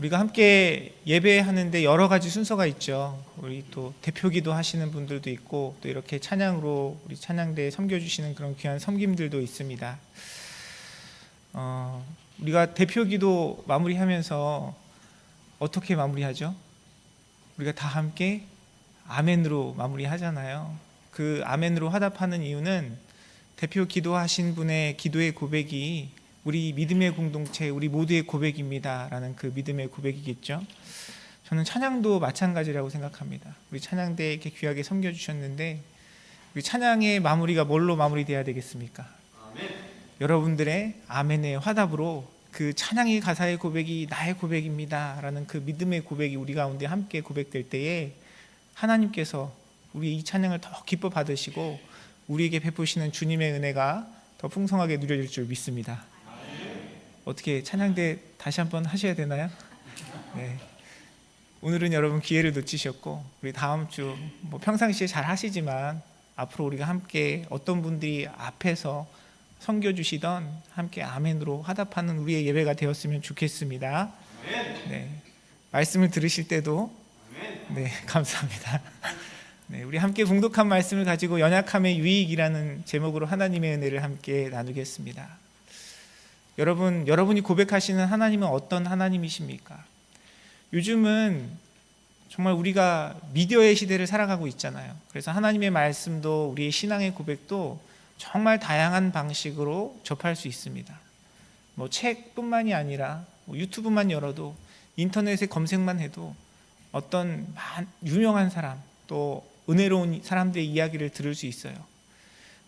우리가 함께 예배하는데 여러 가지 순서가 있죠. 우리 또 대표기도 하시는 분들도 있고, 또 이렇게 찬양으로 우리 찬양대에 섬겨주시는 그런 귀한 섬김들도 있습니다. 우리가 대표기도 마무리하면서 어떻게 마무리하죠? 우리가 다 함께 아멘으로 마무리하잖아요. 그 아멘으로 화답하는 이유는 대표 기도하신 분의 기도의 고백이 우리 믿음의 공동체, 우리 모두의 고백입니다 라는 그 믿음의 고백이겠죠. 저는 찬양도 마찬가지라고 생각합니다. 우리 찬양대에 이렇게 귀하게 섬겨주셨는데, 우리 찬양의 마무리가 뭘로 마무리돼야 되겠습니까? 아멘. 여러분들의 아멘의 화답으로 그 찬양의 가사의 고백이 나의 고백입니다 라는 그 믿음의 고백이 우리 가운데 함께 고백될 때에 하나님께서 우리 이 찬양을 더 기뻐 받으시고 우리에게 베푸시는 주님의 은혜가 더 풍성하게 누려질 줄 믿습니다. 어떻게 찬양대 다시 한번 하셔야 되나요? 네. 오늘은 여러분 기회를 놓치셨고, 우리 다음 주 평상시에 잘 하시지만 앞으로 우리가 함께 어떤 분들이 앞에서 섬겨주시던 함께 아멘으로 화답하는 우리의 예배가 되었으면 좋겠습니다. 네. 말씀을 들으실 때도 네, 감사합니다. 네, 우리 함께 봉독한 말씀을 가지고 연약함의 유익이라는 제목으로 하나님의 은혜를 함께 나누겠습니다. 여러분이 고백하시는 하나님은 어떤 하나님이십니까? 요즘은 정말 우리가 미디어의 시대를 살아가고 있잖아요. 그래서 하나님의 말씀도 우리의 신앙의 고백도 정말 다양한 방식으로 접할 수 있습니다. 책뿐만이 아니라 유튜브만 열어도, 인터넷에 검색만 해도 어떤 유명한 사람, 또 은혜로운 사람들의 이야기를 들을 수 있어요.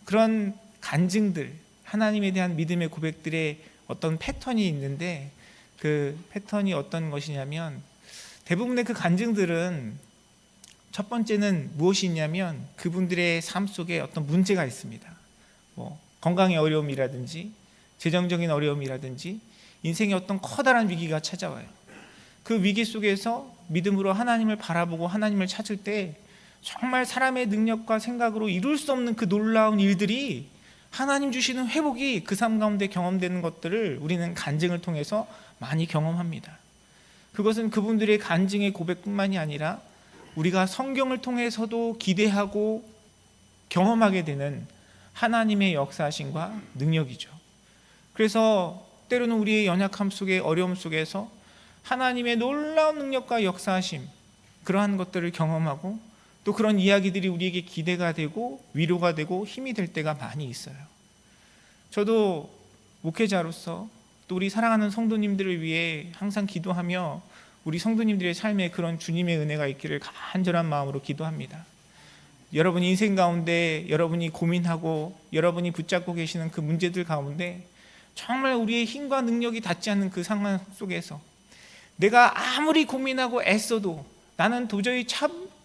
그런 간증들, 하나님에 대한 믿음의 고백들의 어떤 패턴이 있는데, 그 패턴이 어떤 것이냐면, 대부분의 그 간증들은 첫 번째는 무엇이 있냐면 그분들의 삶 속에 어떤 문제가 있습니다. 건강의 어려움이라든지 재정적인 어려움이라든지 인생의 어떤 커다란 위기가 찾아와요. 그 위기 속에서 믿음으로 하나님을 바라보고 하나님을 찾을 때 정말 사람의 능력과 생각으로 이룰 수 없는 그 놀라운 일들이, 하나님 주시는 회복이 그 삶 가운데 경험되는 것들을 우리는 간증을 통해서 많이 경험합니다. 그것은 그분들의 간증의 고백뿐만이 아니라 우리가 성경을 통해서도 기대하고 경험하게 되는 하나님의 역사하심과 능력이죠. 그래서 때로는 우리의 연약함 속에, 어려움 속에서 하나님의 놀라운 능력과 역사하심, 그러한 것들을 경험하고 또 그런 이야기들이 우리에게 기대가 되고 위로가 되고 힘이 될 때가 많이 있어요. 저도 목회자로서 또 우리 사랑하는 성도님들을 위해 항상 기도하며 우리 성도님들의 삶에 그런 주님의 은혜가 있기를 간절한 마음으로 기도합니다. 여러분 인생 가운데 여러분이 고민하고 여러분이 붙잡고 계시는 그 문제들 가운데 정말 우리의 힘과 능력이 닿지 않는 그 상황 속에서 내가 아무리 고민하고 애써도 나는 도저히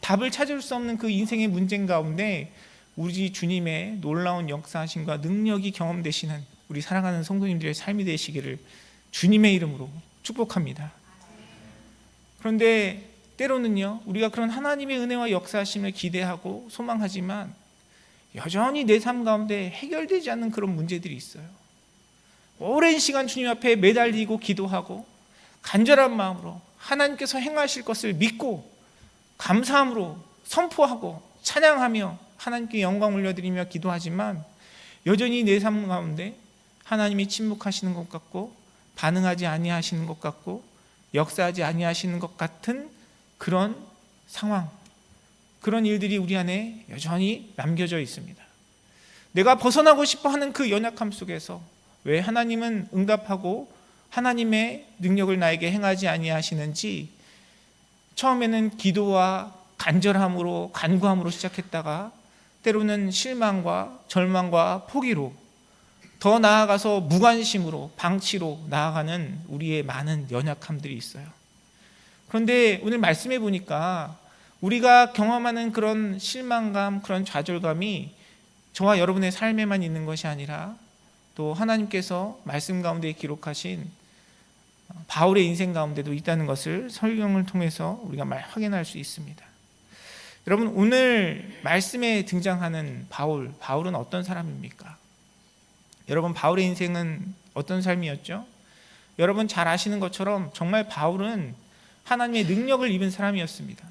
답을 찾을 수 없는 그 인생의 문제 가운데 우리 주님의 놀라운 역사하심과 능력이 경험되시는 우리 사랑하는 성도님들의 삶이 되시기를 주님의 이름으로 축복합니다. 그런데 때로는요, 우리가 그런 하나님의 은혜와 역사하심을 기대하고 소망하지만 여전히 내 삶 가운데 해결되지 않는 그런 문제들이 있어요. 오랜 시간 주님 앞에 매달리고 기도하고 간절한 마음으로 하나님께서 행하실 것을 믿고 감사함으로 선포하고 찬양하며 하나님께 영광 올려드리며 기도하지만 여전히 내 삶 가운데 하나님이 침묵하시는 것 같고 반응하지 아니하시는 것 같고 역사하지 아니하시는 것 같은 그런 상황, 그런 일들이 우리 안에 여전히 남겨져 있습니다. 내가 벗어나고 싶어하는 그 연약함 속에서 왜 하나님은 응답하고 하나님의 능력을 나에게 행하지 아니하시는지 처음에는 기도와 간절함으로 간구함으로 시작했다가 때로는 실망과 절망과 포기로, 더 나아가서 무관심으로 방치로 나아가는 우리의 많은 연약함들이 있어요. 그런데 오늘 말씀해 보니까 우리가 경험하는 그런 실망감, 그런 좌절감이 저와 여러분의 삶에만 있는 것이 아니라 또 하나님께서 말씀 가운데 기록하신 바울의 인생 가운데도 있다는 것을 성경을 통해서 우리가 확인할 수 있습니다. 여러분, 오늘 말씀에 등장하는 바울은 어떤 사람입니까? 여러분, 바울의 인생은 어떤 삶이었죠? 여러분 잘 아시는 것처럼 정말 바울은 하나님의 능력을 입은 사람이었습니다.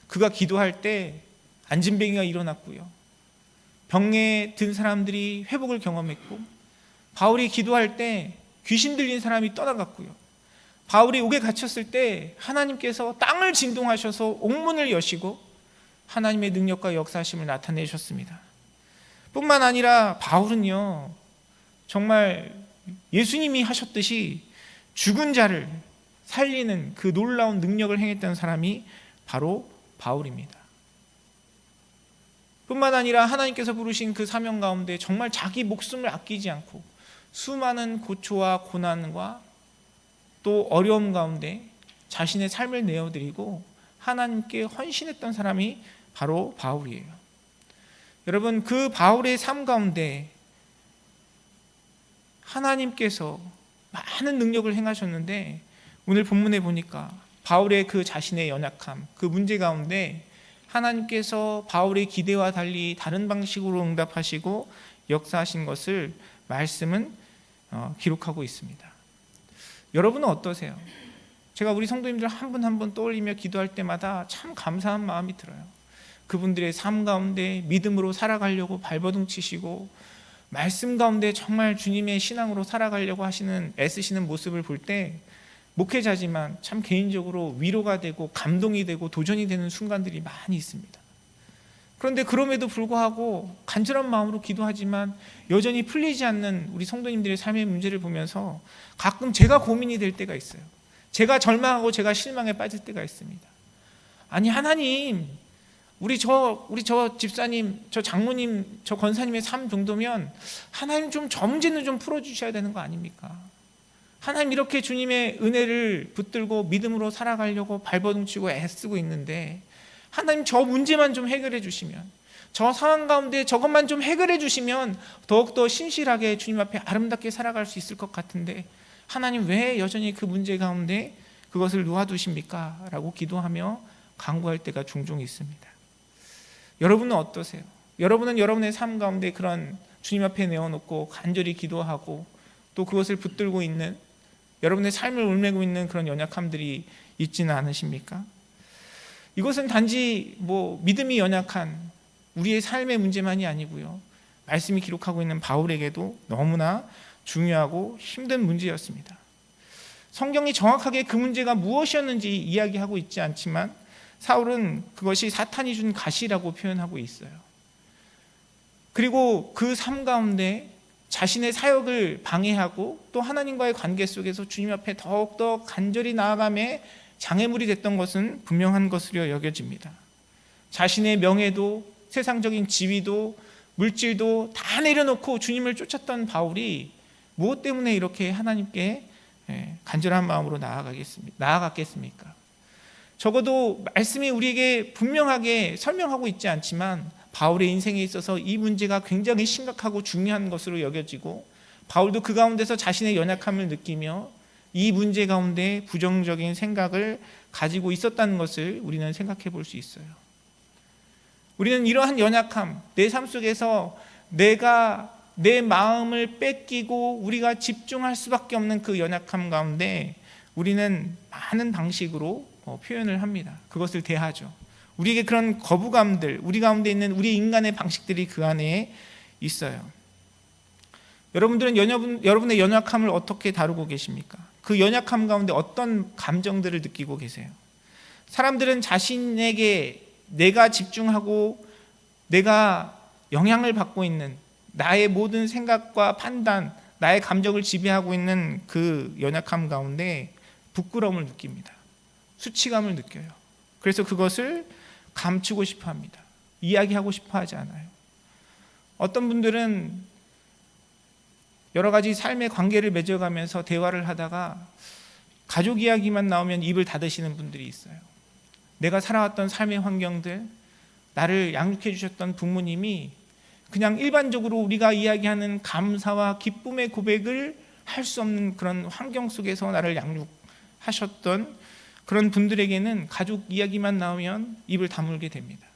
그가 기도할 때 안진뱅이가 일어났고요, 병에 든 사람들이 회복을 경험했고, 바울이 기도할 때 귀신 들린 사람이 떠나갔고요, 바울이 옥에 갇혔을 때 하나님께서 땅을 진동하셔서 옥문을 여시고 하나님의 능력과 역사하심을 나타내셨습니다. 뿐만 아니라 바울은요, 정말 예수님이 하셨듯이 죽은 자를 살리는 그 놀라운 능력을 행했던 사람이 바로 바울입니다. 뿐만 아니라 하나님께서 부르신 그 사명 가운데 정말 자기 목숨을 아끼지 않고 수많은 고초와 고난과 또 어려움 가운데 자신의 삶을 내어드리고 하나님께 헌신했던 사람이 바로 바울이에요. 여러분, 그 바울의 삶 가운데 하나님께서 많은 능력을 행하셨는데, 오늘 본문에 보니까 바울의 그 자신의 연약함, 그 문제 가운데 하나님께서 바울의 기대와 달리 다른 방식으로 응답하시고 역사하신 것을 말씀은 기록하고 있습니다. 여러분은 어떠세요? 제가 우리 성도님들 한 분 한 분 떠올리며 기도할 때마다 참 감사한 마음이 들어요. 그분들의 삶 가운데 믿음으로 살아가려고 발버둥 치시고 말씀 가운데 정말 주님의 신앙으로 살아가려고 하시는, 애쓰시는 모습을 볼 때 목회자지만 참 개인적으로 위로가 되고 감동이 되고 도전이 되는 순간들이 많이 있습니다. 그런데 그럼에도 불구하고 간절한 마음으로 기도하지만 여전히 풀리지 않는 우리 성도님들의 삶의 문제를 보면서 가끔 제가 고민이 될 때가 있어요. 제가 절망하고 제가 실망에 빠질 때가 있습니다. 아니, 하나님, 우리 저 집사님, 저 장모님, 저 권사님의 삶 정도면 하나님 좀 저 문제는 좀 풀어주셔야 되는 거 아닙니까? 하나님, 이렇게 주님의 은혜를 붙들고 믿음으로 살아가려고 발버둥치고 애쓰고 있는데 하나님, 저 문제만 좀 해결해 주시면, 저 상황 가운데 저것만 좀 해결해 주시면 더욱더 신실하게 주님 앞에 아름답게 살아갈 수 있을 것 같은데 하나님, 왜 여전히 그 문제 가운데 그것을 놓아두십니까? 라고 기도하며 간구할 때가 종종 있습니다. 여러분은 어떠세요? 여러분은 여러분의 삶 가운데 그런 주님 앞에 내어놓고 간절히 기도하고 또 그것을 붙들고 있는, 여러분의 삶을 울매고 있는 그런 연약함들이 있지는 않으십니까? 이것은 단지 믿음이 연약한 우리의 삶의 문제만이 아니고요, 말씀이 기록하고 있는 바울에게도 너무나 중요하고 힘든 문제였습니다. 성경이 정확하게 그 문제가 무엇이었는지 이야기하고 있지 않지만 사울은 그것이 사탄이 준 가시라고 표현하고 있어요. 그리고 그 삶 가운데 자신의 사역을 방해하고 또 하나님과의 관계 속에서 주님 앞에 더욱더 간절히 나아감에 장애물이 됐던 것은 분명한 것으로 여겨집니다. 자신의 명예도 세상적인 지위도 물질도 다 내려놓고 주님을 쫓았던 바울이 무엇 때문에 이렇게 하나님께 간절한 마음으로 나아갔겠습니까? 적어도 말씀이 우리에게 분명하게 설명하고 있지 않지만 바울의 인생에 있어서 이 문제가 굉장히 심각하고 중요한 것으로 여겨지고 바울도 그 가운데서 자신의 연약함을 느끼며 이 문제 가운데 부정적인 생각을 가지고 있었다는 것을 우리는 생각해 볼 수 있어요. 우리는 이러한 연약함, 내 삶 속에서 내가 내 마음을 뺏기고 우리가 집중할 수밖에 없는 그 연약함 가운데 우리는 많은 방식으로 표현을 합니다. 그것을 대하죠. 우리에게 그런 거부감들, 우리 가운데 있는 우리 인간의 방식들이 그 안에 있어요. 여러분들은 여러분의 연약함을 어떻게 다루고 계십니까? 그 연약함 가운데 어떤 감정들을 느끼고 계세요? 사람들은 자신에게 내가 집중하고 내가 영향을 받고 있는 나의 모든 생각과 판단, 나의 감정을 지배하고 있는 그 연약함 가운데 부끄러움을 느낍니다. 수치감을 느껴요. 그래서 그것을 감추고 싶어 합니다. 이야기하고 싶어 하지 않아요. 어떤 분들은 여러 가지 삶의 관계를 맺어가면서 대화를 하다가 가족 이야기만 나오면 입을 닫으시는 분들이 있어요. 내가 살아왔던 삶의 환경들, 나를 양육해 주셨던 부모님이 그냥 일반적으로 우리가 이야기하는 감사와 기쁨의 고백을 할 수 없는 그런 환경 속에서 나를 양육하셨던 그런 분들에게는 가족 이야기만 나오면 입을 다물게 됩니다.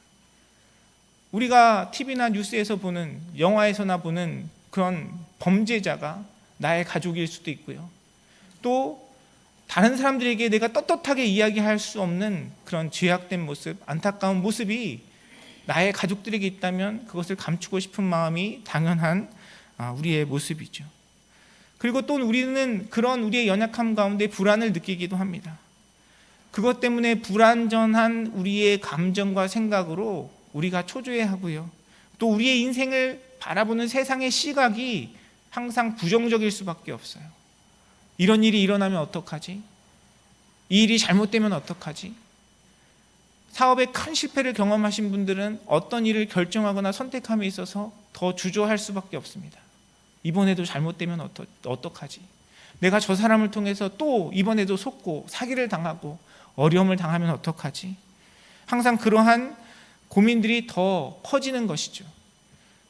우리가 TV나 뉴스에서 보는, 영화에서나 보는 그런 범죄자가 나의 가족일 수도 있고요. 또 다른 사람들에게 내가 떳떳하게 이야기할 수 없는 그런 죄악된 모습, 안타까운 모습이 나의 가족들에게 있다면 그것을 감추고 싶은 마음이 당연한 우리의 모습이죠. 그리고 또 우리는 그런 우리의 연약함 가운데 불안을 느끼기도 합니다. 그것 때문에 불완전한 우리의 감정과 생각으로 우리가 초조해하고요. 또 우리의 인생을 바라보는 세상의 시각이 항상 부정적일 수밖에 없어요. 이런 일이 일어나면 어떡하지? 이 일이 잘못되면 어떡하지? 사업에 큰 실패를 경험하신 분들은 어떤 일을 결정하거나 선택함에 있어서 더 주저할 수밖에 없습니다. 이번에도 잘못되면 어떡하지? 내가 저 사람을 통해서 또 이번에도 속고 사기를 당하고 어려움을 당하면 어떡하지? 항상 그러한 고민들이 더 커지는 것이죠.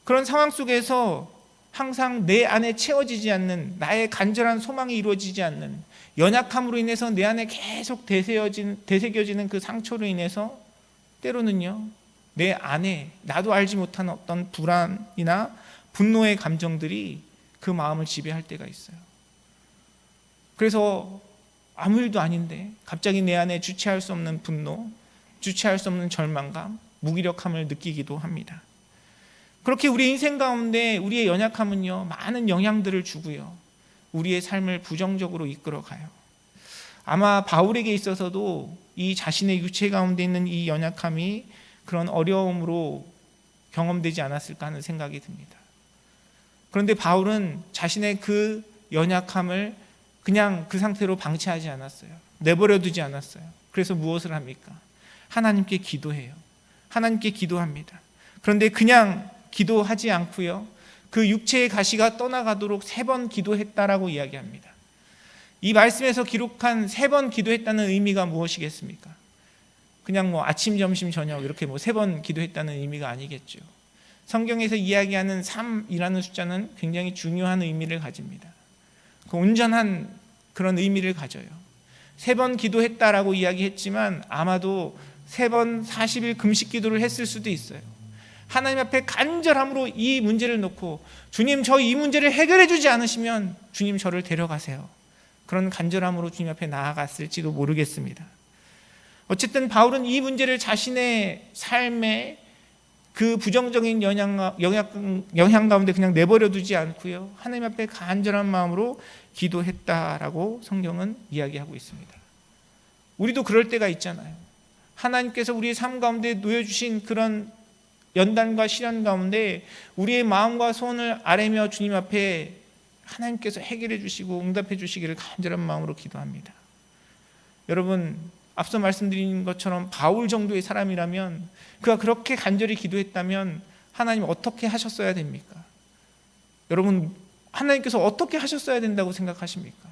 그런 상황 속에서 항상 내 안에 채워지지 않는, 나의 간절한 소망이 이루어지지 않는, 연약함으로 인해서 내 안에 계속 되새겨지는 그 상처로 인해서 때로는요, 내 안에 나도 알지 못한 어떤 불안이나 분노의 감정들이 그 마음을 지배할 때가 있어요. 그래서 아무 일도 아닌데 갑자기 내 안에 주체할 수 없는 분노, 주체할 수 없는 절망감, 무기력함을 느끼기도 합니다. 그렇게 우리 인생 가운데 우리의 연약함은요, 많은 영향들을 주고요, 우리의 삶을 부정적으로 이끌어가요. 아마 바울에게 있어서도 이 자신의 육체 가운데 있는 이 연약함이 그런 어려움으로 경험되지 않았을까 하는 생각이 듭니다. 그런데 바울은 자신의 그 연약함을 그냥 그 상태로 방치하지 않았어요. 내버려 두지 않았어요. 그래서 무엇을 합니까? 하나님께 기도해요. 하나님께 기도합니다. 그런데 그냥 기도하지 않고요, 그 육체의 가시가 떠나가도록 3번 기도했다라고 이야기합니다. 이 말씀에서 기록한 3번 기도했다는 의미가 무엇이겠습니까? 그냥 아침, 점심, 저녁 이렇게 3번 기도했다는 의미가 아니겠죠. 성경에서 이야기하는 3이라는 숫자는 굉장히 중요한 의미를 가집니다. 그 온전한 그런 의미를 가져요. 3번 기도했다라고 이야기했지만 아마도 3번 40일 금식 기도를 했을 수도 있어요. 하나님 앞에 간절함으로 이 문제를 놓고, 주님, 저 이 문제를 해결해 주지 않으시면 주님 저를 데려가세요. 그런 간절함으로 주님 앞에 나아갔을지도 모르겠습니다. 어쨌든 바울은 이 문제를 자신의 삶에 그 부정적인 영향 가운데 그냥 내버려 두지 않고요, 하나님 앞에 간절한 마음으로 기도했다라고 성경은 이야기하고 있습니다. 우리도 그럴 때가 있잖아요. 하나님께서 우리의 삶 가운데 놓여주신 그런 연단과 시련 가운데 우리의 마음과 소원을 아뢰며 주님 앞에 하나님께서 해결해 주시고 응답해 주시기를 간절한 마음으로 기도합니다. 여러분, 앞서 말씀드린 것처럼 바울 정도의 사람이라면, 그가 그렇게 간절히 기도했다면 하나님 어떻게 하셨어야 됩니까? 여러분, 하나님께서 어떻게 하셨어야 된다고 생각하십니까?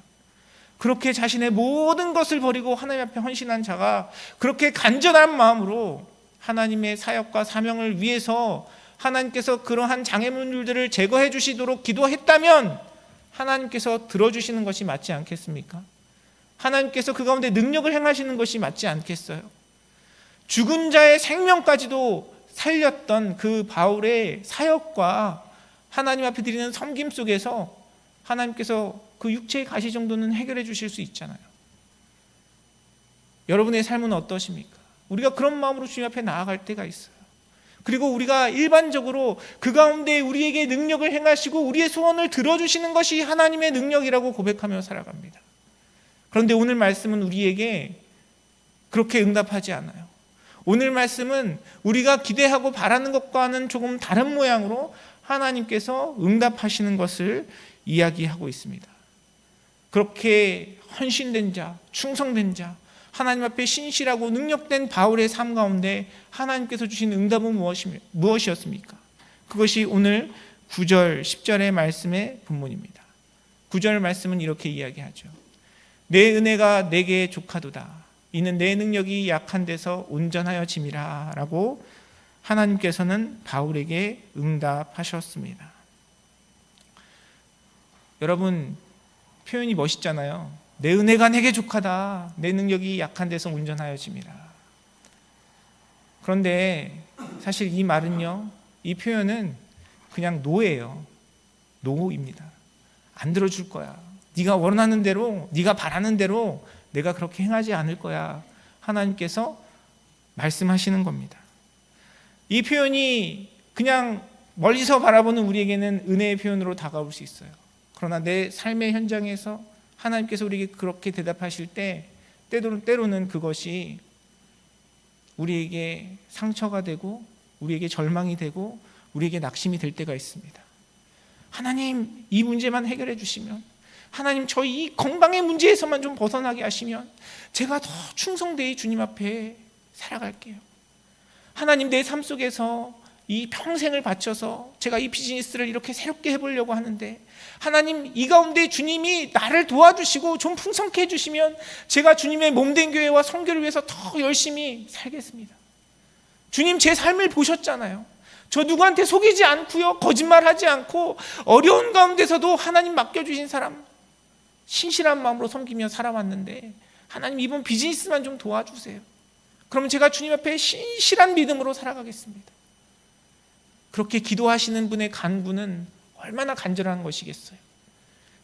그렇게 자신의 모든 것을 버리고 하나님 앞에 헌신한 자가 그렇게 간절한 마음으로 하나님의 사역과 사명을 위해서 하나님께서 그러한 장애물들을 제거해 주시도록 기도했다면 하나님께서 들어주시는 것이 맞지 않겠습니까? 하나님께서 그 가운데 능력을 행하시는 것이 맞지 않겠어요? 죽은 자의 생명까지도 살렸던 그 바울의 사역과 하나님 앞에 드리는 섬김 속에서 하나님께서 그 육체의 가시 정도는 해결해 주실 수 있잖아요. 여러분의 삶은 어떠십니까? 우리가 그런 마음으로 주님 앞에 나아갈 때가 있어요. 그리고 우리가 일반적으로 그 가운데 우리에게 능력을 행하시고 우리의 소원을 들어주시는 것이 하나님의 능력이라고 고백하며 살아갑니다. 그런데 오늘 말씀은 우리에게 그렇게 응답하지 않아요. 오늘 말씀은 우리가 기대하고 바라는 것과는 조금 다른 모양으로 하나님께서 응답하시는 것을 이야기하고 있습니다. 그렇게 헌신된 자, 충성된 자, 하나님 앞에 신실하고 능력된 바울의 삶 가운데 하나님께서 주신 응답은 무엇이었습니까? 그것이 오늘 9절, 10절의 말씀의 본문입니다. 9절 말씀은 이렇게 이야기하죠. 내 은혜가 내게 족하도다. 이는 내 능력이 약한 데서 온전하여 짐이라 라고 하나님께서는 바울에게 응답하셨습니다. 여러분, 표현이 멋있잖아요. 내 은혜가 내게 족하다. 내 능력이 약한 데서 온전하여 짐이라. 그런데 사실 이 말은요, 이 표현은 그냥 노예요. 노입니다. 안 들어줄 거야. 네가 원하는 대로, 네가 바라는 대로 내가 그렇게 행하지 않을 거야. 하나님께서 말씀하시는 겁니다. 이 표현이 그냥 멀리서 바라보는 우리에게는 은혜의 표현으로 다가올 수 있어요. 그러나 내 삶의 현장에서 하나님께서 우리에게 그렇게 대답하실 때 때로는 그것이 우리에게 상처가 되고 우리에게 절망이 되고 우리에게 낙심이 될 때가 있습니다. 하나님, 이 문제만 해결해 주시면, 하나님, 저희 이 건강의 문제에서만 좀 벗어나게 하시면 제가 더 충성되이 주님 앞에 살아갈게요. 하나님, 내 삶 속에서 이 평생을 바쳐서 제가 이 비즈니스를 이렇게 새롭게 해보려고 하는데, 하나님, 이 가운데 주님이 나를 도와주시고 좀 풍성케 해주시면 제가 주님의 몸된 교회와 선교를 위해서 더 열심히 살겠습니다. 주님, 제 삶을 보셨잖아요. 저 누구한테 속이지 않고요, 거짓말하지 않고 어려운 가운데서도 하나님 맡겨주신 사람, 신실한 마음으로 섬기며 살아왔는데, 하나님, 이번 비즈니스만 좀 도와주세요. 그러면 제가 주님 앞에 신실한 믿음으로 살아가겠습니다. 그렇게 기도하시는 분의 간구는 얼마나 간절한 것이겠어요.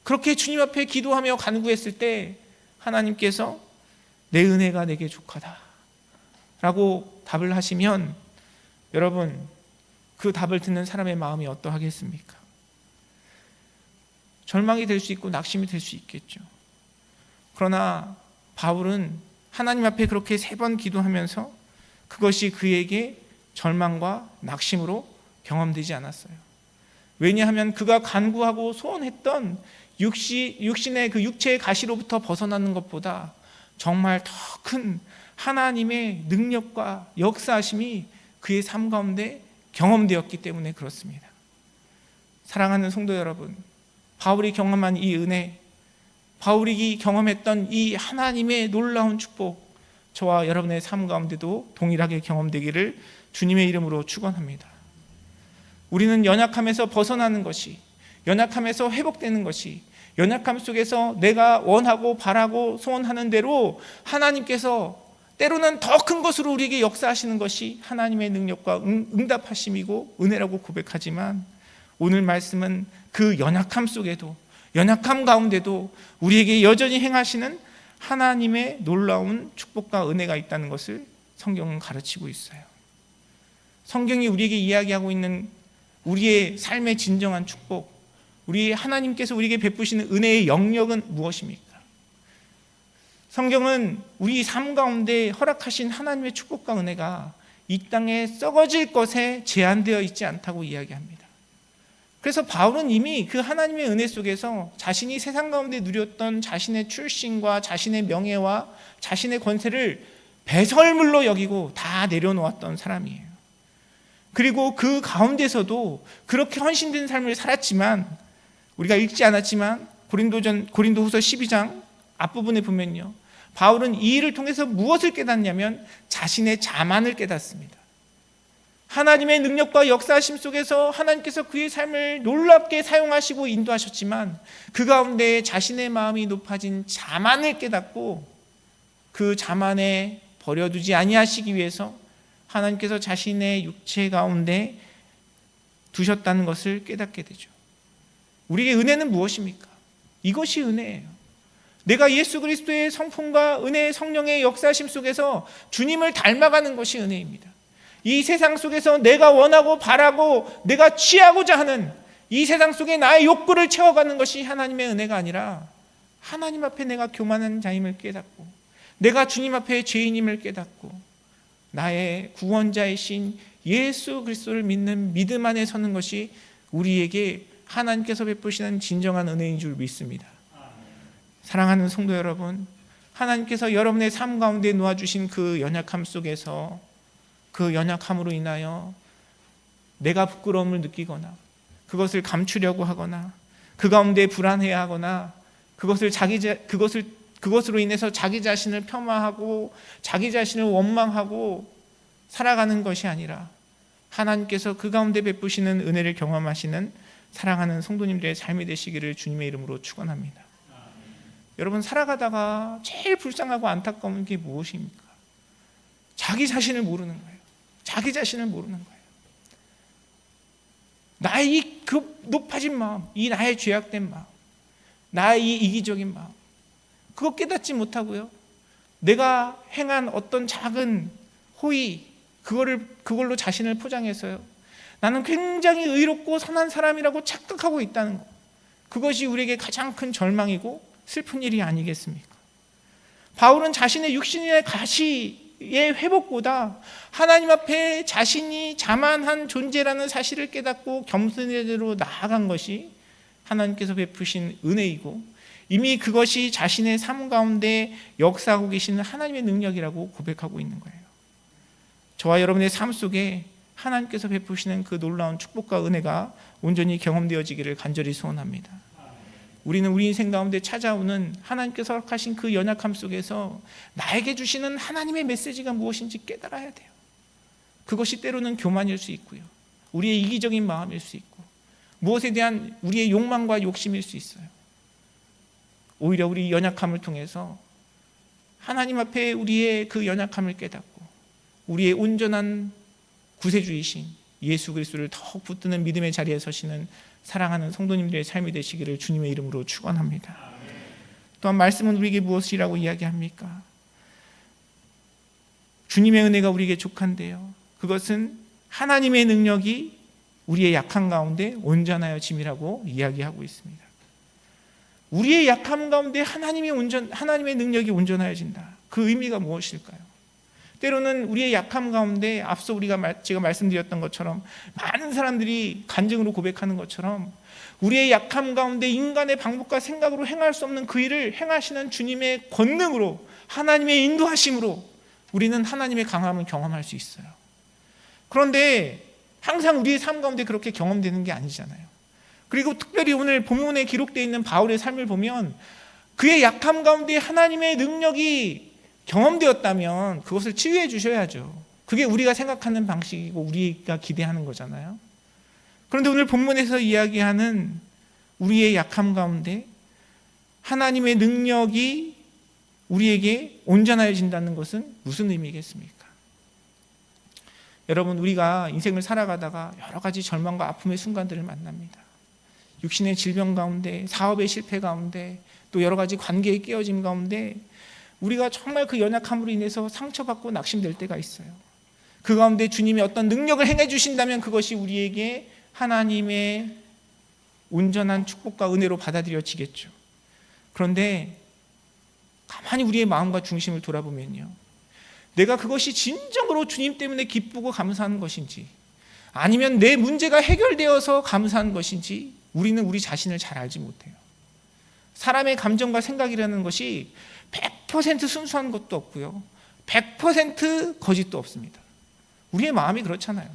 그렇게 주님 앞에 기도하며 간구했을 때 하나님께서 내 은혜가 내게 족하다 라고 답을 하시면, 여러분, 그 답을 듣는 사람의 마음이 어떠하겠습니까? 절망이 될 수 있고 낙심이 될 수 있겠죠. 그러나 바울은 하나님 앞에 그렇게 3번 기도하면서 그것이 그에게 절망과 낙심으로 경험되지 않았어요. 왜냐하면 그가 간구하고 소원했던 육신의 그 육체의 가시로부터 벗어나는 것보다 정말 더 큰 하나님의 능력과 역사하심이 그의 삶 가운데 경험되었기 때문에 그렇습니다. 사랑하는 성도 여러분, 바울이 경험한 이 은혜, 바울이 경험했던 이 하나님의 놀라운 축복, 저와 여러분의 삶 가운데도 동일하게 경험되기를 주님의 이름으로 축원합니다. 우리는 연약함에서 벗어나는 것이, 연약함에서 회복되는 것이, 연약함 속에서 내가 원하고 바라고 소원하는 대로 하나님께서 때로는 더 큰 것으로 우리에게 역사하시는 것이 하나님의 능력과 응답하심이고 은혜라고 고백하지만, 오늘 말씀은 그 연약함 속에도, 연약함 가운데도 우리에게 여전히 행하시는 하나님의 놀라운 축복과 은혜가 있다는 것을 성경은 가르치고 있어요. 성경이 우리에게 이야기하고 있는 우리의 삶의 진정한 축복, 우리 하나님께서 우리에게 베푸시는 은혜의 영역은 무엇입니까? 성경은 우리 삶 가운데 허락하신 하나님의 축복과 은혜가 이 땅에 썩어질 것에 제한되어 있지 않다고 이야기합니다. 그래서 바울은 이미 그 하나님의 은혜 속에서 자신이 세상 가운데 누렸던 자신의 출신과 자신의 명예와 자신의 권세를 배설물로 여기고 다 내려놓았던 사람이에요. 그리고 그 가운데서도 그렇게 헌신된 삶을 살았지만, 우리가 읽지 않았지만 고린도후서 12장 앞부분에 보면요, 바울은 이 일을 통해서 무엇을 깨닫냐면 자신의 자만을 깨닫습니다. 하나님의 능력과 역사하심 속에서 하나님께서 그의 삶을 놀랍게 사용하시고 인도하셨지만 그 가운데 자신의 마음이 높아진 자만을 깨닫고 그 자만에 버려두지 아니하시기 위해서 하나님께서 자신의 육체 가운데 두셨다는 것을 깨닫게 되죠. 우리에게 은혜는 무엇입니까? 이것이 은혜예요. 내가 예수 그리스도의 성품과 은혜의 성령의 역사하심 속에서 주님을 닮아가는 것이 은혜입니다. 이 세상 속에서 내가 원하고 바라고 내가 취하고자 하는 이 세상 속에 나의 욕구를 채워가는 것이 하나님의 은혜가 아니라, 하나님 앞에 내가 교만한 자임을 깨닫고 내가 주님 앞에 죄인임을 깨닫고 나의 구원자이신 예수 그리스도를 믿는 믿음 안에 서는 것이 우리에게 하나님께서 베푸시는 진정한 은혜인 줄 믿습니다. 사랑하는 성도 여러분, 하나님께서 여러분의 삶 가운데 놓아주신 그 연약함 속에서 그 연약함으로 인하여 내가 부끄러움을 느끼거나 그것을 감추려고 하거나 그 가운데 불안해하거나 그것으로 인해서 자기 자신을 폄하하고 자기 자신을 원망하고 살아가는 것이 아니라, 하나님께서 그 가운데 베푸시는 은혜를 경험하시는 사랑하는 성도님들의 삶이 되시기를 주님의 이름으로 축원합니다. 여러분, 살아가다가 제일 불쌍하고 안타까운 게 무엇입니까? 자기 자신을 모르는 거예요. 자기 자신을 모르는 거예요. 나의 이 높아진 마음, 이 나의 죄악된 마음, 나의 이 이기적인 마음, 그거 깨닫지 못하고요, 내가 행한 어떤 작은 호의, 그걸로 자신을 포장해서요, 나는 굉장히 의롭고 선한 사람이라고 착각하고 있다는 것, 그것이 우리에게 가장 큰 절망이고 슬픈 일이 아니겠습니까? 바울은 자신의 육신의 가시의 회복보다 하나님 앞에 자신이 자만한 존재라는 사실을 깨닫고 겸손으로 나아간 것이 하나님께서 베푸신 은혜이고, 이미 그것이 자신의 삶 가운데 역사하고 계시는 하나님의 능력이라고 고백하고 있는 거예요. 저와 여러분의 삶 속에 하나님께서 베푸시는 그 놀라운 축복과 은혜가 온전히 경험되어지기를 간절히 소원합니다. 우리는 우리 인생 가운데 찾아오는 하나님께서 허락하신 그 연약함 속에서 나에게 주시는 하나님의 메시지가 무엇인지 깨달아야 돼요. 그것이 때로는 교만일 수 있고요, 우리의 이기적인 마음일 수 있고, 무엇에 대한 우리의 욕망과 욕심일 수 있어요. 오히려 우리 연약함을 통해서 하나님 앞에 우리의 그 연약함을 깨닫고 우리의 온전한 구세주이신 예수 그리스도를 더욱 붙드는 믿음의 자리에 서시는 사랑하는 성도님들의 삶이 되시기를 주님의 이름으로 축원합니다. 또한 말씀은 우리에게 무엇이라고 이야기합니까? 주님의 은혜가 우리에게 족한데요, 그것은 하나님의 능력이 우리의 약한 가운데 온전하여짐이라고 이야기하고 있습니다. 우리의 약함 가운데 하나님의 능력이 온전하여진다. 그 의미가 무엇일까요? 때로는 우리의 약함 가운데 앞서 제가 말씀드렸던 것처럼 많은 사람들이 간증으로 고백하는 것처럼 우리의 약함 가운데 인간의 방법과 생각으로 행할 수 없는 그 일을 행하시는 주님의 권능으로, 하나님의 인도하심으로 우리는 하나님의 강함을 경험할 수 있어요. 그런데 항상 우리의 삶 가운데 그렇게 경험되는 게 아니잖아요. 그리고 특별히 오늘 본문에 기록되어 있는 바울의 삶을 보면 그의 약함 가운데 하나님의 능력이 경험되었다면 그것을 치유해 주셔야죠. 그게 우리가 생각하는 방식이고 우리가 기대하는 거잖아요. 그런데 오늘 본문에서 이야기하는 우리의 약함 가운데 하나님의 능력이 우리에게 온전해진다는 것은 무슨 의미겠습니까? 여러분, 우리가 인생을 살아가다가 여러 가지 절망과 아픔의 순간들을 만납니다. 육신의 질병 가운데, 사업의 실패 가운데, 또 여러 가지 관계의 깨어짐 가운데 우리가 정말 그 연약함으로 인해서 상처받고 낙심될 때가 있어요. 그 가운데 주님이 어떤 능력을 행해 주신다면 그것이 우리에게 하나님의 온전한 축복과 은혜로 받아들여지겠죠. 그런데 가만히 우리의 마음과 중심을 돌아보면요, 내가 그것이 진정으로 주님 때문에 기쁘고 감사한 것인지, 아니면 내 문제가 해결되어서 감사한 것인지 우리는 우리 자신을 잘 알지 못해요. 사람의 감정과 생각이라는 것이 100% 순수한 것도 없고요, 100% 거짓도 없습니다. 우리의 마음이 그렇잖아요.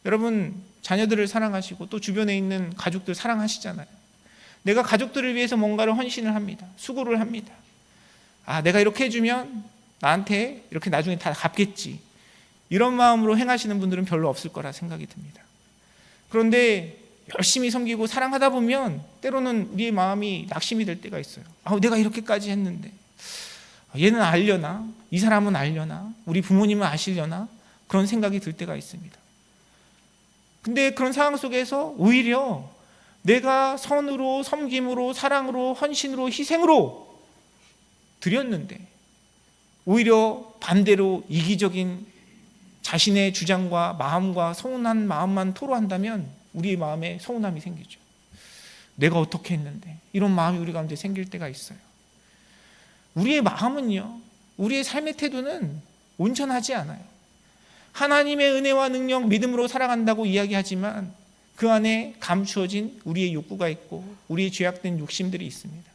여러분, 자녀들을 사랑하시고 또 주변에 있는 가족들 사랑하시잖아요. 내가 가족들을 위해서 뭔가를 헌신을 합니다. 수고를 합니다. 내가 이렇게 해주면 나한테 이렇게 나중에 다 갚겠지, 이런 마음으로 행하시는 분들은 별로 없을 거라 생각이 듭니다. 그런데 열심히 섬기고 사랑하다 보면 때로는 우리의 마음이 낙심이 될 때가 있어요. 내가 이렇게까지 했는데 얘는 알려나? 이 사람은 알려나? 우리 부모님은 아시려나? 그런 생각이 들 때가 있습니다. 근데 그런 상황 속에서 오히려 내가 선으로, 섬김으로, 사랑으로, 헌신으로, 희생으로 드렸는데 오히려 반대로 이기적인 자신의 주장과 마음과 서운한 마음만 토로한다면 우리의 마음에 서운함이 생기죠. 내가 어떻게 했는데, 이런 마음이 우리 가운데 생길 때가 있어요. 우리의 마음은요, 우리의 삶의 태도는 온전하지 않아요. 하나님의 은혜와 능력, 믿음으로 살아간다고 이야기하지만 그 안에 감추어진 우리의 욕구가 있고 우리의 죄악된 욕심들이 있습니다.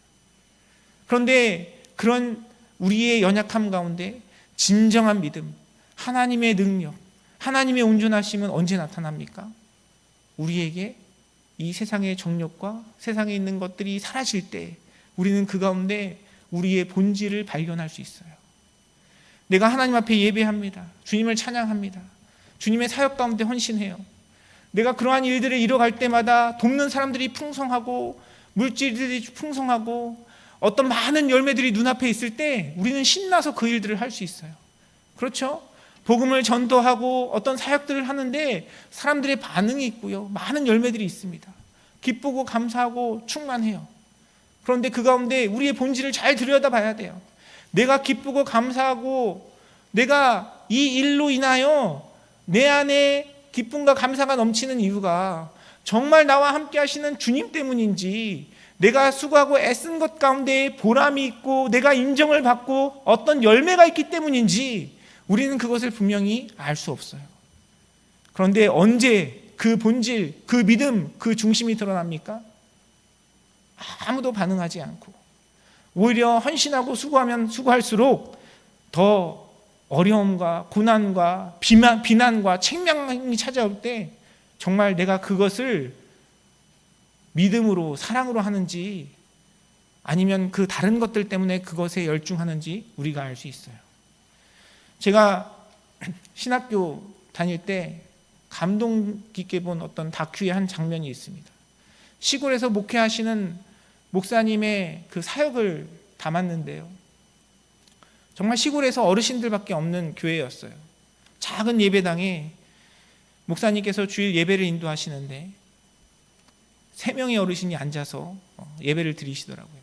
그런데 그런 우리의 연약함 가운데 진정한 믿음, 하나님의 능력, 하나님의 온전하심은 언제 나타납니까? 우리에게 이 세상의 정욕과 세상에 있는 것들이 사라질 때 우리는 그 가운데 우리의 본질을 발견할 수 있어요. 내가 하나님 앞에 예배합니다. 주님을 찬양합니다. 주님의 사역 가운데 헌신해요. 내가 그러한 일들을 이뤄갈 때마다 돕는 사람들이 풍성하고 물질들이 풍성하고 어떤 많은 열매들이 눈앞에 있을 때 우리는 신나서 그 일들을 할 수 있어요. 그렇죠? 복음을 전도하고 어떤 사역들을 하는데 사람들의 반응이 있고요, 많은 열매들이 있습니다. 기쁘고 감사하고 충만해요. 그런데 그 가운데 우리의 본질을 잘 들여다봐야 돼요. 내가 기쁘고 감사하고 내가 이 일로 인하여 내 안에 기쁨과 감사가 넘치는 이유가 정말 나와 함께 하시는 주님 때문인지, 내가 수고하고 애쓴 것 가운데 보람이 있고 내가 인정을 받고 어떤 열매가 있기 때문인지 우리는 그것을 분명히 알 수 없어요. 그런데 언제 그 본질, 그 믿음, 그 중심이 드러납니까? 아무도 반응하지 않고 오히려 헌신하고 수고하면 수고할수록 더 어려움과 고난과 비난과 책망이 찾아올 때 정말 내가 그것을 믿음으로 사랑으로 하는지 아니면 그 다른 것들 때문에 그것에 열중하는지 우리가 알 수 있어요. 제가 신학교 다닐 때 감동 깊게 본 어떤 다큐의 한 장면이 있습니다. 시골에서 목회하시는 목사님의 그 사역을 담았는데요, 정말 시골에서 어르신들밖에 없는 교회였어요. 작은 예배당에 목사님께서 주일 예배를 인도하시는데 3명의 어르신이 앉아서 예배를 드리시더라고요.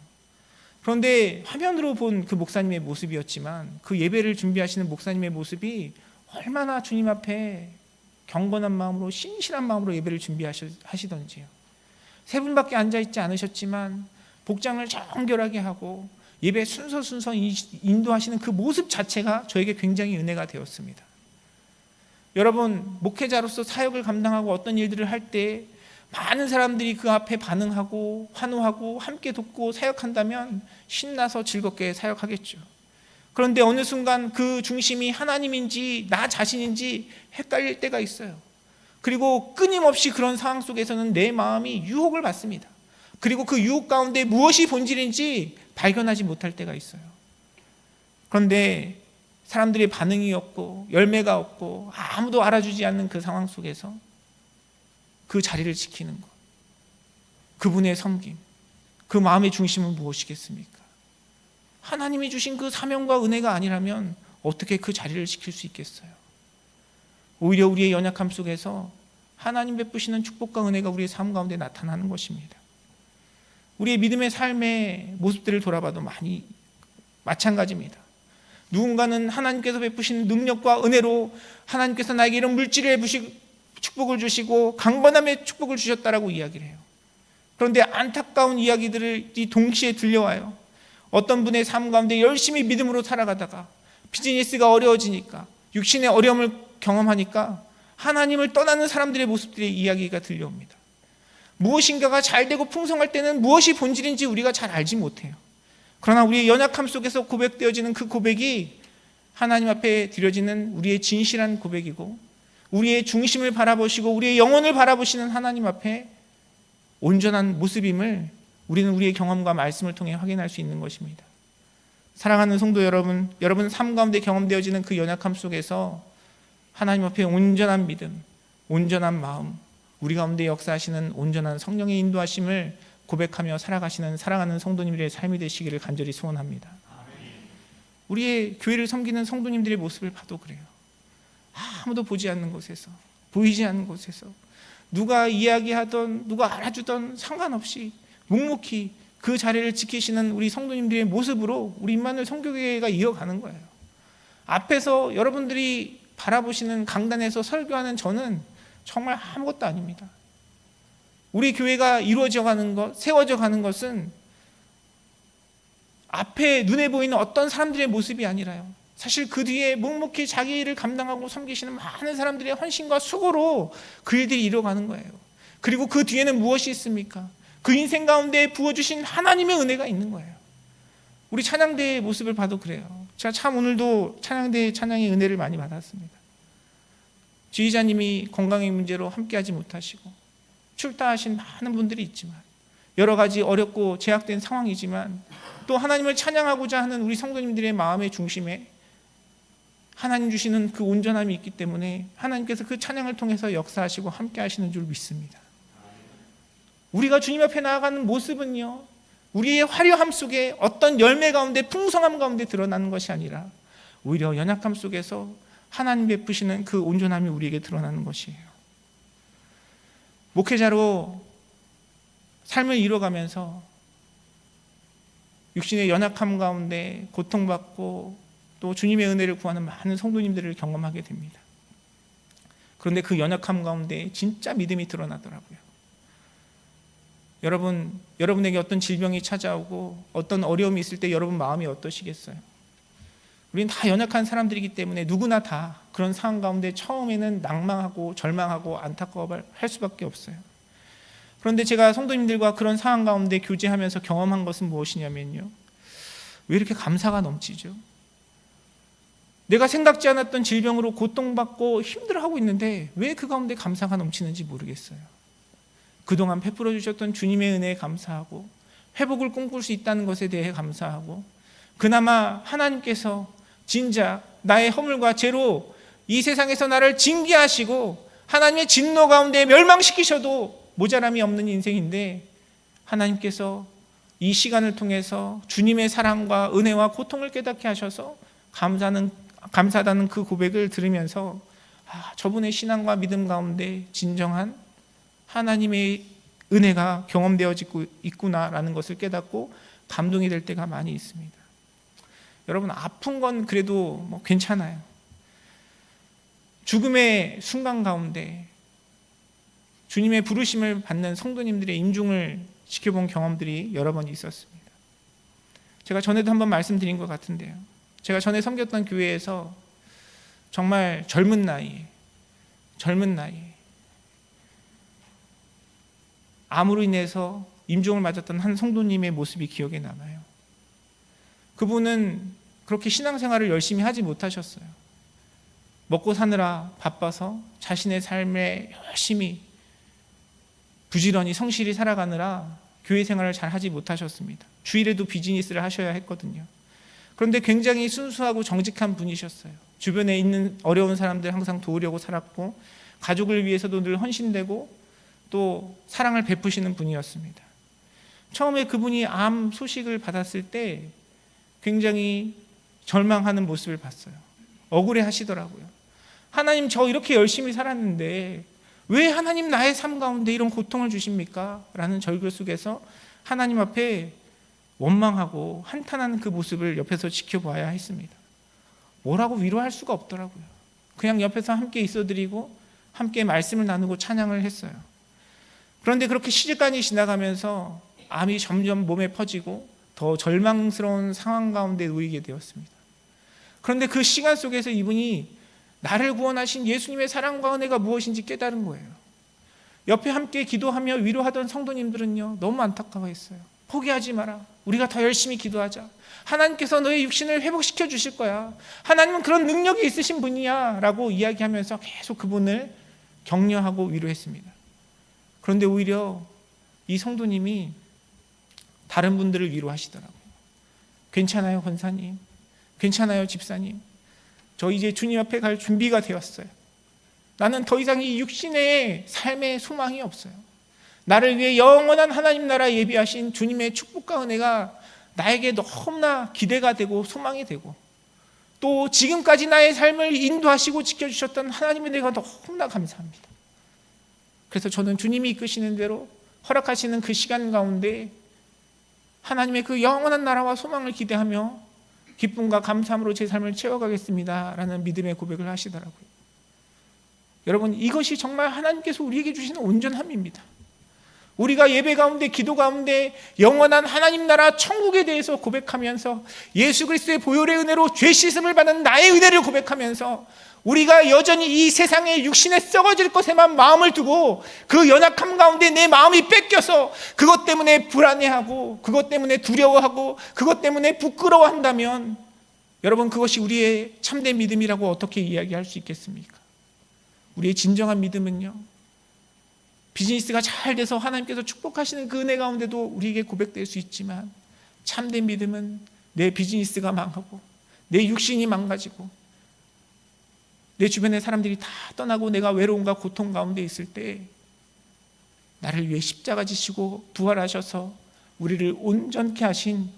그런데 화면으로 본 그 목사님의 모습이었지만 그 예배를 준비하시는 목사님의 모습이 얼마나 주님 앞에 경건한 마음으로 신실한 마음으로 예배를 준비하시던지요. 3분밖에 앉아있지 않으셨지만 복장을 정결하게 하고 예배 순서 인도하시는 그 모습 자체가 저에게 굉장히 은혜가 되었습니다. 여러분, 목회자로서 사역을 감당하고 어떤 일들을 할 때 많은 사람들이 그 앞에 반응하고 환호하고 함께 돕고 사역한다면 신나서 즐겁게 사역하겠죠. 그런데 어느 순간 그 중심이 하나님인지 나 자신인지 헷갈릴 때가 있어요. 그리고 끊임없이 그런 상황 속에서는 내 마음이 유혹을 받습니다. 그리고 그 유혹 가운데 무엇이 본질인지 발견하지 못할 때가 있어요. 그런데 사람들의 반응이 없고 열매가 없고 아무도 알아주지 않는 그 상황 속에서 그 자리를 지키는 것, 그분의 섬김, 그 마음의 중심은 무엇이겠습니까? 하나님이 주신 그 사명과 은혜가 아니라면 어떻게 그 자리를 지킬 수 있겠어요? 오히려 우리의 연약함 속에서 하나님 베푸시는 축복과 은혜가 우리의 삶 가운데 나타나는 것입니다. 우리의 믿음의 삶의 모습들을 돌아봐도 많이 마찬가지입니다. 누군가는 하나님께서 베푸신 능력과 은혜로 하나님께서 나에게 이런 물질의 축복을 주시고 강건함의 축복을 주셨다라고 이야기를 해요. 그런데 안타까운 이야기들이 동시에 들려와요. 어떤 분의 삶 가운데 열심히 믿음으로 살아가다가 비즈니스가 어려워지니까, 육신의 어려움을 경험하니까 하나님을 떠나는 사람들의 모습들의 이야기가 들려옵니다. 무엇인가가 잘 되고 풍성할 때는 무엇이 본질인지 우리가 잘 알지 못해요. 그러나 우리의 연약함 속에서 고백되어지는 그 고백이 하나님 앞에 드려지는 우리의 진실한 고백이고, 우리의 중심을 바라보시고 우리의 영혼을 바라보시는 하나님 앞에 온전한 모습임을 우리는 우리의 경험과 말씀을 통해 확인할 수 있는 것입니다. 사랑하는 성도 여러분, 여러분 삶 가운데 경험되어지는 그 연약함 속에서 하나님 앞에 온전한 믿음, 온전한 마음, 우리 가운데 역사하시는 온전한 성령의 인도하심을 고백하며 살아가시는 사랑하는 성도님들의 삶이 되시기를 간절히 소원합니다. 우리의 교회를 섬기는 성도님들의 모습을 봐도 그래요. 아무도 보지 않는 곳에서, 보이지 않는 곳에서 누가 이야기하던 누가 알아주던 상관없이 묵묵히 그 자리를 지키시는 우리 성도님들의 모습으로 우리 임마누엘 선교회가 이어가는 거예요. 앞에서 여러분들이 바라보시는 강단에서 설교하는 저는 정말 아무것도 아닙니다. 우리 교회가 이루어져 가는 것, 세워져 가는 것은 앞에 눈에 보이는 어떤 사람들의 모습이 아니라요, 사실 그 뒤에 묵묵히 자기 일을 감당하고 섬기시는 많은 사람들의 헌신과 수고로 그 일들이 이루어가는 거예요. 그리고 그 뒤에는 무엇이 있습니까? 그 인생 가운데 부어주신 하나님의 은혜가 있는 거예요. 우리 찬양대의 모습을 봐도 그래요. 제가 참 오늘도 찬양대의 찬양의 은혜를 많이 받았습니다. 지휘자님이 건강의 문제로 함께하지 못하시고 출타하신 많은 분들이 있지만, 여러 가지 어렵고 제약된 상황이지만 또 하나님을 찬양하고자 하는 우리 성도님들의 마음의 중심에 하나님 주시는 그 온전함이 있기 때문에 하나님께서 그 찬양을 통해서 역사하시고 함께 하시는 줄 믿습니다. 우리가 주님 앞에 나아가는 모습은요, 우리의 화려함 속에 어떤 열매 가운데 풍성함 가운데 드러나는 것이 아니라 오히려 연약함 속에서 하나님 베푸시는 그 온전함이 우리에게 드러나는 것이에요. 목회자로 삶을 이뤄가면서 육신의 연약함 가운데 고통받고 또 주님의 은혜를 구하는 많은 성도님들을 경험하게 됩니다. 그런데 그 연약함 가운데 진짜 믿음이 드러나더라고요. 여러분에게 어떤 질병이 찾아오고 어떤 어려움이 있을 때 여러분 마음이 어떠시겠어요? 우리는 다 연약한 사람들이기 때문에 누구나 다 그런 상황 가운데 처음에는 낭망하고 절망하고 안타까워할 수밖에 없어요. 그런데 제가 성도님들과 그런 상황 가운데 교제하면서 경험한 것은 무엇이냐면요, 왜 이렇게 감사가 넘치죠? 내가 생각지 않았던 질병으로 고통받고 힘들어하고 있는데 왜 그 가운데 감사가 넘치는지 모르겠어요. 그동안 베풀어 주셨던 주님의 은혜에 감사하고 회복을 꿈꿀 수 있다는 것에 대해 감사하고, 그나마 하나님께서 진작 나의 허물과 죄로 이 세상에서 나를 징계하시고 하나님의 진노 가운데 멸망시키셔도 모자람이 없는 인생인데, 하나님께서 이 시간을 통해서 주님의 사랑과 은혜와 고통을 깨닫게 하셔서 감사하다는 그 고백을 들으면서 저분의 신앙과 믿음 가운데 진정한 하나님의 은혜가 경험되어지고 있구나라는 것을 깨닫고 감동이 될 때가 많이 있습니다. 여러분, 아픈 건 그래도 괜찮아요. 죽음의 순간 가운데 주님의 부르심을 받는 성도님들의 임종을 지켜본 경험들이 여러 번 있었습니다. 제가 전에도 한번 말씀드린 것 같은데요, 제가 전에 섬겼던 교회에서 정말 젊은 나이에 암으로 인해서 임종을 맞았던 한 성도님의 모습이 기억에 남아요. 그분은 그렇게 신앙생활을 열심히 하지 못하셨어요. 먹고 사느라 바빠서 자신의 삶에 열심히 부지런히 성실히 살아가느라 교회 생활을 잘 하지 못하셨습니다. 주일에도 비즈니스를 하셔야 했거든요. 그런데 굉장히 순수하고 정직한 분이셨어요. 주변에 있는 어려운 사람들 항상 도우려고 살았고, 가족을 위해서도 늘 헌신되고 또 사랑을 베푸시는 분이었습니다. 처음에 그분이 암 소식을 받았을 때 굉장히 절망하는 모습을 봤어요. 억울해 하시더라고요. 하나님, 저 이렇게 열심히 살았는데 왜 하나님 나의 삶 가운데 이런 고통을 주십니까? 라는 절규 속에서 하나님 앞에 원망하고 한탄하는 그 모습을 옆에서 지켜봐야 했습니다. 뭐라고 위로할 수가 없더라고요. 그냥 옆에서 함께 있어드리고 함께 말씀을 나누고 찬양을 했어요. 그런데 그렇게 시간이 지나가면서 암이 점점 몸에 퍼지고 더 절망스러운 상황 가운데 놓이게 되었습니다. 그런데 그 시간 속에서 이분이 나를 구원하신 예수님의 사랑과 은혜가 무엇인지 깨달은 거예요. 옆에 함께 기도하며 위로하던 성도님들은요, 너무 안타까워했어요. 포기하지 마라. 우리가 더 열심히 기도하자. 하나님께서 너의 육신을 회복시켜 주실 거야. 하나님은 그런 능력이 있으신 분이야 라고 이야기하면서 계속 그분을 격려하고 위로했습니다. 그런데 오히려 이 성도님이 다른 분들을 위로하시더라고요. 괜찮아요, 권사님. 괜찮아요, 집사님. 저 이제 주님 앞에 갈 준비가 되었어요. 나는 더 이상 이 육신의 삶에 소망이 없어요. 나를 위해 영원한 하나님 나라 예비하신 주님의 축복과 은혜가 나에게 너무나 기대가 되고 소망이 되고, 또 지금까지 나의 삶을 인도하시고 지켜주셨던 하나님의 은혜가 너무나 감사합니다. 그래서 저는 주님이 이끄시는 대로 허락하시는 그 시간 가운데 하나님의 그 영원한 나라와 소망을 기대하며 기쁨과 감사함으로 제 삶을 채워가겠습니다 라는 믿음의 고백을 하시더라고요. 여러분, 이것이 정말 하나님께서 우리에게 주시는 온전함입니다. 우리가 예배 가운데, 기도 가운데 영원한 하나님 나라 천국에 대해서 고백하면서 예수 그리스도의 보혈의 은혜로 죄 씻음을 받는 나의 은혜를 고백하면서 우리가 여전히 이 세상의 육신에 썩어질 것에만 마음을 두고 그 연약함 가운데 내 마음이 뺏겨서 그것 때문에 불안해하고 그것 때문에 두려워하고 그것 때문에 부끄러워한다면, 여러분, 그것이 우리의 참된 믿음이라고 어떻게 이야기할 수 있겠습니까? 우리의 진정한 믿음은요, 비즈니스가 잘 돼서 하나님께서 축복하시는 그 은혜 가운데도 우리에게 고백될 수 있지만, 참된 믿음은 내 비즈니스가 망하고 내 육신이 망가지고 내 주변의 사람들이 다 떠나고 내가 외로움과 고통 가운데 있을 때 나를 위해 십자가 지시고 부활하셔서 우리를 온전케 하신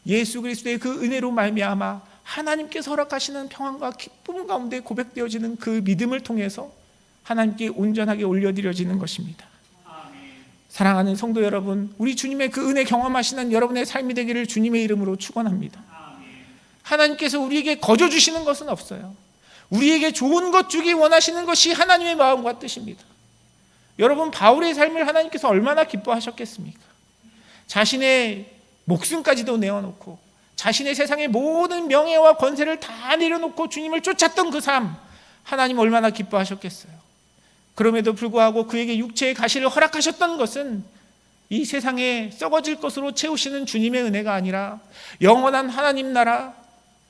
예수 그리스도의 그 은혜로 말미암아 하나님께서 허락하시는 평안과 기쁨 가운데 고백되어지는 그 믿음을 통해서 하나님께 온전하게 올려드려지는 것입니다. 사랑하는 성도 여러분, 우리 주님의 그 은혜 경험하시는 여러분의 삶이 되기를 주님의 이름으로 축원합니다. 하나님께서 우리에게 거저 주시는 것은 없어요. 우리에게 좋은 것 주기 원하시는 것이 하나님의 마음과 뜻입니다. 여러분, 바울의 삶을 하나님께서 얼마나 기뻐하셨겠습니까? 자신의 목숨까지도 내어놓고 자신의 세상의 모든 명예와 권세를 다 내려놓고 주님을 쫓았던 그 삶, 하나님 얼마나 기뻐하셨겠어요. 그럼에도 불구하고 그에게 육체의 가시를 허락하셨던 것은 이 세상에 썩어질 것으로 채우시는 주님의 은혜가 아니라 영원한 하나님 나라,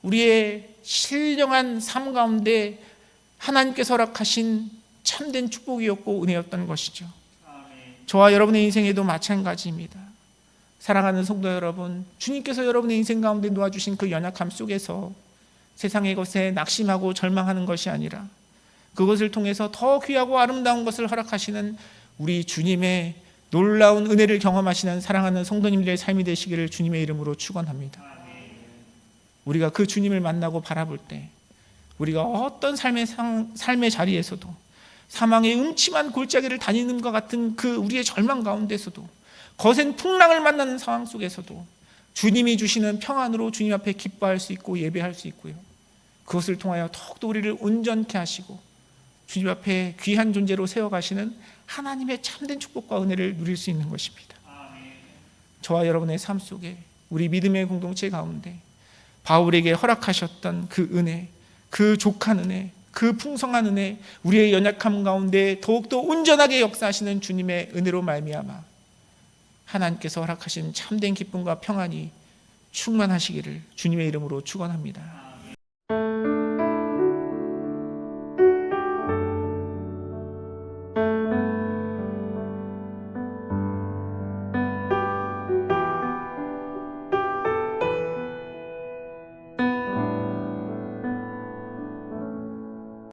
우리의 신령한 삶 가운데 하나님께서 허락하신 참된 축복이었고 은혜였던 것이죠. 저와 여러분의 인생에도 마찬가지입니다. 사랑하는 성도 여러분, 주님께서 여러분의 인생 가운데 놓아주신 그 연약함 속에서 세상의 것에 낙심하고 절망하는 것이 아니라 그것을 통해서 더 귀하고 아름다운 것을 허락하시는 우리 주님의 놀라운 은혜를 경험하시는 사랑하는 성도님들의 삶이 되시기를 주님의 이름으로 축원합니다. 우리가 그 주님을 만나고 바라볼 때 우리가 어떤 삶의 자리에서도 사망의 음침한 골짜기를 다니는 것 같은 그 우리의 절망 가운데서도 거센 풍랑을 만나는 상황 속에서도 주님이 주시는 평안으로 주님 앞에 기뻐할 수 있고 예배할 수 있고요. 그것을 통하여 더욱더 우리를 온전케 하시고 주님 앞에 귀한 존재로 세워가시는 하나님의 참된 축복과 은혜를 누릴 수 있는 것입니다. 저와 여러분의 삶 속에 우리 믿음의 공동체 가운데 바울에게 허락하셨던 그 은혜, 그 족한 은혜, 그 풍성한 은혜, 우리의 연약함 가운데 더욱더 온전하게 역사하시는 주님의 은혜로 말미암아 하나님께서 허락하신 참된 기쁨과 평안이 충만하시기를 주님의 이름으로 축원합니다.